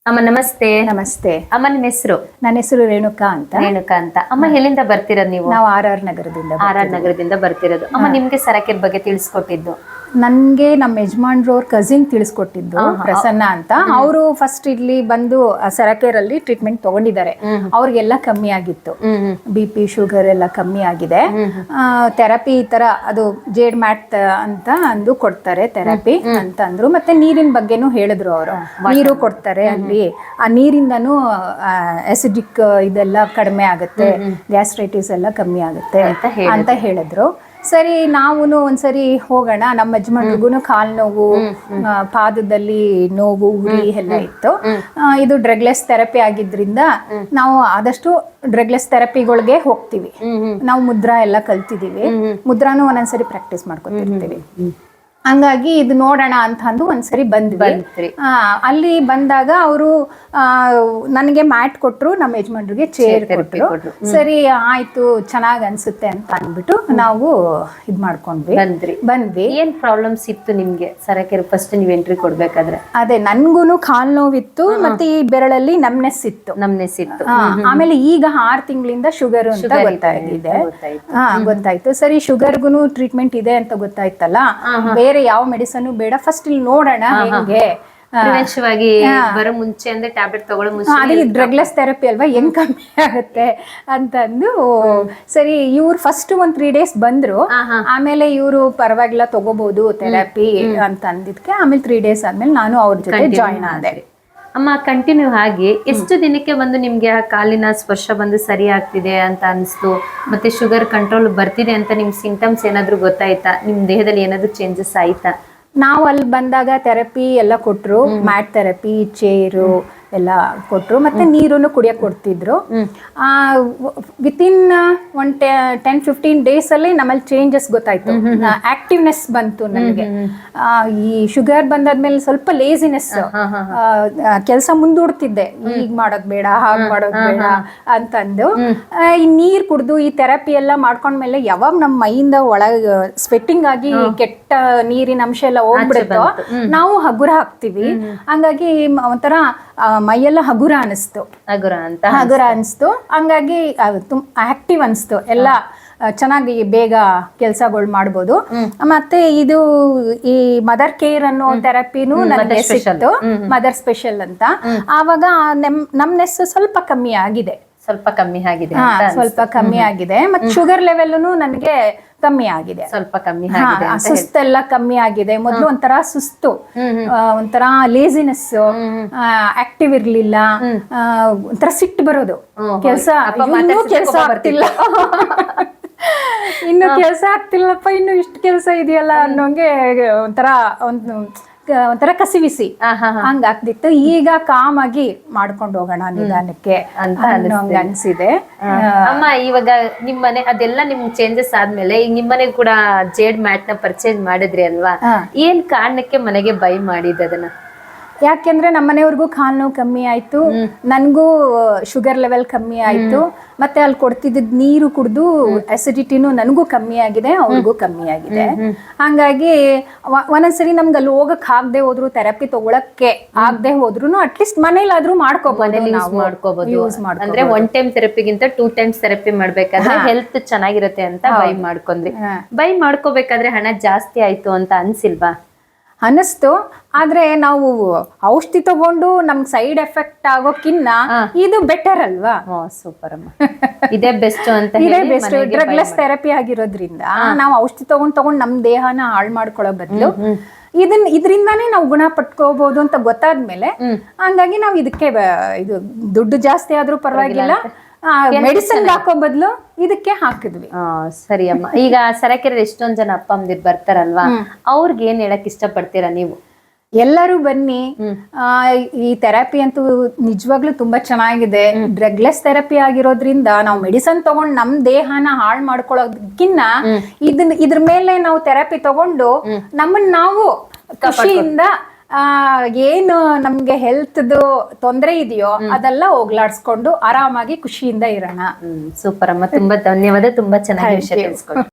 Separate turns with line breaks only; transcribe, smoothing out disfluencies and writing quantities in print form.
ಅಮ್ಮ ನಮಸ್ತೆ.
ನಮಸ್ತೆ.
ಅಮ್ಮ ನಿಮ್ಮ ಹೆಸರು?
ನನ್ನ ಹೆಸರು ರೇಣುಕಾ ಅಂತ.
ರೇಣುಕಾ ಅಂತ. ಅಮ್ಮ ಎಲ್ಲಿಂದ ಬರ್ತಿರೋದು ನೀವು?
ನಾವು ಆರ್ ನಗರದಿಂದ
ಬರ್ತಿರೋದು. ಅಮ್ಮ ನಿಮ್ಗೆ ಸರಕಿರ್ ಬಗ್ಗೆ ತಿಳಿಸ್ಕೊಟ್ಟಿದ್ದು?
ನನ್ಗೆ ನಮ್ಮ ಯಜಮಾನ್ರವ್ರ ಕಸಿನ್ ತಿಳಿಸ್ಕೊಟ್ಟಿದ್ದು ಪ್ರಸನ್ನ ಅಂತ. ಅವರು ಫಸ್ಟ್ ಇಲ್ಲಿ ಬಂದು ಸರಕೇರಲ್ಲಿ ಟ್ರೀಟ್ಮೆಂಟ್ ತಗೊಂಡಿದ್ದಾರೆ. ಅವ್ರಿಗೆಲ್ಲ ಕಮ್ಮಿ ಆಗಿತ್ತು, BP ಶುಗರ್ ಎಲ್ಲ ಕಮ್ಮಿ ಆಗಿದೆ. ಥೆರಪಿ ಈ ತರ ಅದು ಜೇಡ್ ಮ್ಯಾಟ್ ಅಂತ ಅಂದು ಕೊಡ್ತಾರೆ ಥೆರಪಿ ಅಂತ ಅಂದ್ರು. ಮತ್ತೆ ನೀರಿನ ಬಗ್ಗೆನೂ ಹೇಳಿದ್ರು ಅವರು, ನೀರು ಕೊಡ್ತಾರೆ ಅಲ್ಲಿ, ಆ ನೀರಿಂದನೂ ಅಸಿಡಿಕ್ ಇದೆಲ್ಲ ಕಡಿಮೆ ಆಗುತ್ತೆ, ಗ್ಯಾಸ್ಟ್ರೈಟಿಸ್ ಎಲ್ಲ ಕಮ್ಮಿ ಆಗುತ್ತೆ ಅಂತ ಹೇಳಿದ್ರು. ಸರಿ ನಾವು ಒಂದ್ಸರಿ ಹೋಗೋಣ, ನಮ್ಮ ಯಜಮಾನ್ರಿಗೂ ಕಾಲು ನೋವು, ಪಾದದಲ್ಲಿ ನೋವು, ಉರಿ ಎಲ್ಲ ಇತ್ತು. ಇದು ಡ್ರಗ್ಲೆಸ್ ಥೆರಪಿ ಆಗಿದ್ರಿಂದ ನಾವು ಆದಷ್ಟು ಡ್ರಗ್ಲೆಸ್ ಥೆರಪಿಗಳಿಗೆ ಹೋಗ್ತೀವಿ. ನಾವು ಮುದ್ರಾ ಎಲ್ಲ ಕಲ್ತಿದೀವಿ, ಮುದ್ರಾನು ಒಂದೊಂದ್ಸರಿ ಪ್ರಾಕ್ಟೀಸ್ ಮಾಡ್ಕೊತಿರ್ತೀವಿ. ಹಂಗಾಗಿ ಇದು ನೋಡೋಣ ಅಂತ ಅಂದು ಒಂದ್ಸರಿ ಬಂದ್ವಿ. ಅಲ್ಲಿ ಬಂದಾಗ ಅವರು ನನಗೆ ಮ್ಯಾಟ್ ಕೊಟ್ರು, ನಮ್ಮ ಯಜಮಾನ್ರಿಗೆ ಚೇರ್ ಕೊಟ್ರು. ಸರಿ ಆಯ್ತು, ಚೆನ್ನಾಗ್ ಅನ್ಸುತ್ತೆ ಅಂತ ಅಂದ್ಬಿಟ್ಟು ನಾವು ಇದ್ ಬಂದ್ವಿ.
ಏನ್ ಪ್ರಾಬ್ಲಮ್ಸ್ ಇತ್ತು ನಿಮ್ಗೆ ಸರಕೇರಿ ಫಸ್ಟ್ ನೀವ್ ಎಂಟ್ರಿ ಕೊಡ್ಬೇಕಾದ್ರೆ?
ಅದೇ ನನ್ಗೂನು ಕಾಲ್ ನೋವಿತ್ತು, ಮತ್ತೆ ಈ ಬೆರಳಲ್ಲಿ ನಮ್ನೆಸ್ ಇತ್ತು. ಆಮೇಲೆ ಈಗ 6 ತಿಂಗಳಿಂದ ಶುಗರ್ ಅಂತ ಗೊತ್ತಾಯ್ತು. ಸರಿ ಶುಗರ್ಗುನು ಟ್ರೀಟ್ಮೆಂಟ್ ಇದೆ ಅಂತ ಗೊತ್ತಾಯ್ತಲ್ಲ, ಬೇರೆ ಯಾವ ಮೆಡಿಸನ್ ಬೇಡ, ಫಸ್ಟ್ ಇಲ್ಲಿ ನೋಡೋಣ ಹೆಂಗೆ
ಬರೋ ಮುಂಚೆ ಅಂದ್ರೆ ಟ್ಯಾಬ್ಲೆಟ್ ತಗೊಳ್ಳೋ ಮುಂಚೆ
ಅದೇ ಡ್ರಗ್ಲೆಸ್ ಥೆರಪಿ ಅಲ್ವಾ, ಹೆಂಗ್ ಕಮ್ಮಿ ಆಗುತ್ತೆ ಅಂತಂದು. ಸರಿ ಇವ್ರು ಫಸ್ಟ್ 3 ಡೇಸ್ ಬಂದ್ರು. ಆಮೇಲೆ ಇವರು ಪರವಾಗಿಲ್ಲ ತಗೋಬಹುದು ಥೆರಪಿ ಅಂತ ಅಂದಿದ್ಕೆ ಆಮೇಲೆ 3 ಡೇಸ್ ಆದ್ಮೇಲೆ ನಾನು ಅವ್ರ ಜೊತೆ ಜಾಯಿನ್ ಆದೆ.
ಅಮ್ಮ ಕಂಟಿನ್ಯೂ ಆಗಿ ಎಷ್ಟು ದಿನಕ್ಕೆ ಬಂದು ನಿಮ್ಗೆ ಆ ಕಾಲಿನ ಸ್ಪರ್ಶ ಬಂದು ಸರಿ ಆಗ್ತಿದೆ ಅಂತ ಅನಿಸ್ತು, ಮತ್ತೆ ಶುಗರ್ ಕಂಟ್ರೋಲ್ ಬರ್ತಿದೆ ಅಂತ ನಿಮ್ ಸಿಂಟಮ್ಸ್ ಏನಾದ್ರು ಗೊತ್ತಾಯ್ತಾ? ನಿಮ್ ದೇಹದಲ್ಲಿ ಏನಾದ್ರು ಚೇಂಜಸ್ ಆಯ್ತಾ?
ನಾವು ಅಲ್ಲಿ ಬಂದಾಗ ಥೆರಪಿ ಎಲ್ಲ ಕೊಟ್ರು, ಮ್ಯಾಟ್ ಥೆರಪಿ, ಚೇರು ಎಲ್ಲ ಕೊಟ್ರು, ಮತ್ತೆ ನೀರನ್ನು ಕುಡಿಯಕ್ ಕೊಡ್ತಿದ್ರು. ವಿತಿನ್ 10-15 ಡೇಸ್ ಅಲ್ಲಿ ನಮ್ಮಲ್ಲಿ ಚೇಂಜಸ್ ಗೊತ್ತಾಯ್ತು, ಆಕ್ಟಿವ್ನೆಸ್ ಬಂತು ನನಗೆ. ಈ ಶುಗರ್ ಬಂದಾದ್ಮೇಲೆ ಸ್ವಲ್ಪ ಲೇಸಿನೆಸ್, ಕೆಲಸ ಮುಂದೂಡ್ತಿದ್ದೆ, ಈಗ ಮಾಡೋದ್ ಬೇಡ, ಹಾಗೆ ಮಾಡೋದ್ ಬೇಡ ಅಂತಂದು. ಈ ನೀರ್ ಕುಡ್ದು ಈ ಥೆರಪಿ ಎಲ್ಲ ಮಾಡ್ಕೊಂಡ್ಮೇಲೆ ಯಾವಾಗ ನಮ್ಮ ಮೈಯಿಂದ ಒಳಗೆ ಸ್ವೆಟ್ಟಿಂಗ್ ಆಗಿ ಕೆಟ್ಟ ನೀರಿನ ಅಂಶ ಎಲ್ಲ ಹೋಗ್ಬಿಡುತ್ತೋ ನಾವು ಹಗುರ ಹಾಕ್ತಿವಿ. ಹಂಗಾಗಿ ಒಂಥರ ಮೈಯೆಲ್ಲ ಹಗುರ ಅನಿಸ್ತು. ಹಂಗಾಗಿ ಆಕ್ಟಿವ್ ಅನಿಸ್ತು, ಎಲ್ಲ ಚೆನ್ನಾಗಿ ಬೇಗ ಕೆಲ್ಸಗಳು ಮಾಡ್ಬೋದು. ಮತ್ತೆ ಇದು ಈ ಮದರ್ ಕೇರ್ ಅನ್ನೋ ಥೆರಪಿನೂ ನನಗೆ ಸಿಕ್ತು, ಮದರ್ ಸ್ಪೆಷಲ್ ಅಂತ. ಆವಾಗ ನಮ್ನೆಸ್ ಸ್ವಲ್ಪ ಕಮ್ಮಿ ಆಗಿದೆ.
ಸ್ವಲ್ಪ
ಕಮ್ಮಿ ಆಗಿದೆ. ಮತ್ತೆ ಶುಗರ್ ಲೆವೆಲ್ ನನಗೆ ಕಮ್ಮಿ ಆಗಿದೆ,
ಸ್ವಲ್ಪ ಕಮ್ಮಿ ಆಗಿದೆ.
ಸುಸ್ತೆಲ್ಲ ಕಮ್ಮಿ ಆಗಿದೆ. ಮೊದ್ಲು ಒಂಥರ ಸುಸ್ತು, ಒಂಥರ ಲೇಸಿನೆಸ್, ಆಕ್ಟಿವ್ ಇರ್ಲಿಲ್ಲ, ಒಂಥರ ಸಿಟ್ಟು ಬರೋದು, ಕೆಲಸ ಆಗ್ತಿಲ್ಲ, ಇನ್ನು ಕೆಲಸ ಆಗ್ತಿಲ್ಲಪ್ಪ, ಇನ್ನು ಇಷ್ಟು ಕೆಲಸ ಇದೆಯಲ್ಲ ಅನ್ನೋಂಗೆ ಒಂಥರ ಕಸಿವಿಸಿ ಹಂಗ ಆಗ್ತಿತ್ತು. ಈಗ ಕಾಮ್ ಆಗಿ ಮಾಡ್ಕೊಂಡು ಹೋಗೋಣ ನಿಧಾನಕ್ಕೆ ಅಂತ ಅನ್ಸಿದೆ.
ಅಮ್ಮ ಇವಾಗ ನಿಮ್ಮನೆ ಅದೆಲ್ಲ ನಿಮ್ ಚೇಂಜಸ್ ಆದ್ಮೇಲೆ ಈಗ ನಿಮ್ಮನೆ ಕೂಡ ಜೇಡ್ ಮ್ಯಾಟ್ ನ ಪರ್ಚೇಸ್ ಮಾಡಿದ್ರಿ ಅಲ್ವಾ? ಏನ್ ಕಾರಣಕ್ಕೆ ಮನೆಗೆ ಬೈ ಮಾಡಿದ ಅದನ್ನ?
ಯಾಕೆಂದ್ರೆ ನಮ್ಮನೆಯವ್ರಿಗೂ ಕಾಲು ನೋವು ಕಮ್ಮಿ ಆಯ್ತು, ನನ್ಗೂ ಶುಗರ್ ಲೆವೆಲ್ ಕಮ್ಮಿ ಆಯ್ತು, ಮತ್ತೆ ಅಲ್ಲಿ ಕೊಡ್ತಿದ್ದ ನೀರು ಕುಡ್ದು ಅಸಿಡಿಟಿನೂ ನನಗೂ ಕಮ್ಮಿ ಆಗಿದೆ, ಅವ್ರಿಗೂ ಕಮ್ಮಿ ಆಗಿದೆ. ಹಂಗಾಗಿ ಒಂದೊಂದ್ಸರಿ ನಮ್ಗೆ ಅಲ್ಲಿ ಹೋಗಕ್ ಆಗದೆ ಹೋದ್ರು, ಥೆರಪಿ ತಗೊಳಕ್ಕೆ ಆಗದೆ ಹೋದ್ರು ಅಟ್ಲೀಸ್ಟ್ ಮನೇಲಾದ್ರೂ ಮಾಡ್ಕೋಬಹುದು.
ಅಂದ್ರೆ 1 ಟೈಮ್ ಥೆರಪಿಗಿಂತ 2 ಟೈಮ್ಸ್ ಥೆರಪಿ ಮಾಡ್ಬೇಕಾದ್ರೆ ಹೆಲ್ತ್ ಚೆನ್ನಾಗಿರುತ್ತೆ ಅಂತ ಬೈ ಮಾಡ್ಕೊಂಡ್ರಿ. ಬೈ ಮಾಡ್ಕೋಬೇಕಾದ್ರೆ ಹಣ ಜಾಸ್ತಿ ಆಯ್ತು ಅಂತ ಅನ್ಸಿಲ್ವಾ?
ಅನಿಸ್ತು. ಆದ್ರೆ ನಾವು ಔಷಧಿ ತಗೊಂಡು ನಮ್ಗೆ ಸೈಡ್ ಎಫೆಕ್ಟ್ ಆಗೋಕ್ಕಿನ್ನ ಇದು ಬೆಟರ್ ಅಲ್ವಾ?
ಸೂಪರ್ ಅಮ್ಮ, ಇದೇ ಬೆಸ್ಟ್ ಅಂತ.
ಇದೇ ಬೆಸ್ಟ್. ಡ್ರಗ್ಲೆಸ್ ಥೆರಪಿ ಆಗಿರೋದ್ರಿಂದ ನಾವು ಔಷಧಿ ತಗೊಂಡ್ ನಮ್ ದೇಹನ ಹಾಳು ಮಾಡ್ಕೊಳ್ಳೋ ಬದಲು ಇದರಿಂದಾನೇ ನಾವು ಗುಣ ಪಟ್ಕೋಬಹುದು ಅಂತ ಗೊತ್ತಾದ್ಮೇಲೆ, ಹಂಗಾಗಿ ನಾವು ಇದಕ್ಕೆ ಇದು ದುಡ್ಡು ಜಾಸ್ತಿ ಆದ್ರೂ ಪರವಾಗಿಲ್ಲ, ಮೆಡಿಸಿನ್ ಹಾಕೋ ಬದಲು ಇದಕ್ಕೆ ಹಾಕಿದ್ವಿ.
ಸರಿ ಅಮ್ಮ, ಈಗ ಸರಕೆರೆ ಎಷ್ಟೊಂದ್ ಜನ ಅಪ್ಪ ಅಮ್ಮದಿರ್ ಬರ್ತಾರಲ್ವಾ, ಅವ್ರಿಗೆ ಏನ್ ಹೇಳಕ್ ಇಷ್ಟಪಡ್ತೀರಾ ನೀವು?
ಎಲ್ಲರೂ ಬನ್ನಿ. ಈ ಥೆರಪಿ ಅಂತೂ ನಿಜವಾಗ್ಲೂ ತುಂಬಾ ಚೆನ್ನಾಗಿದೆ. ಡ್ರಗ್ಲೆಸ್ ಥೆರಪಿ ಆಗಿರೋದ್ರಿಂದ ನಾವು ಮೆಡಿಸಿನ್ ತಗೊಂಡು ನಮ್ ದೇಹನ ಹಾಳು ಮಾಡ್ಕೊಳ್ಳೋದಕ್ಕಿನ್ನ ಇದ್ರ ಮೇಲೆ ನಾವು ಥೆರಪಿ ತಗೊಂಡು ನಮ್ಮನ್ನ ನಾವು ಖುಷಿಯಿಂದ ಏನು ನಮ್ಗೆ ಹೆಲ್ತ್ದು ತೊಂದರೆ ಇದೆಯೋ ಅದೆಲ್ಲ ಹೋಗ್ಲಾಡ್ಸ್ಕೊಂಡು ಆರಾಮಾಗಿ ಖುಷಿಯಿಂದ ಇರೋಣ.
ಸೂಪರ್ ಅಮ್ಮ, ತುಂಬಾ ಧನ್ಯವಾದ, ತುಂಬಾ ಚೆನ್ನಾಗಿ ವಿಷಯ ತಿಳಿಸ್ಕೊಡಿ.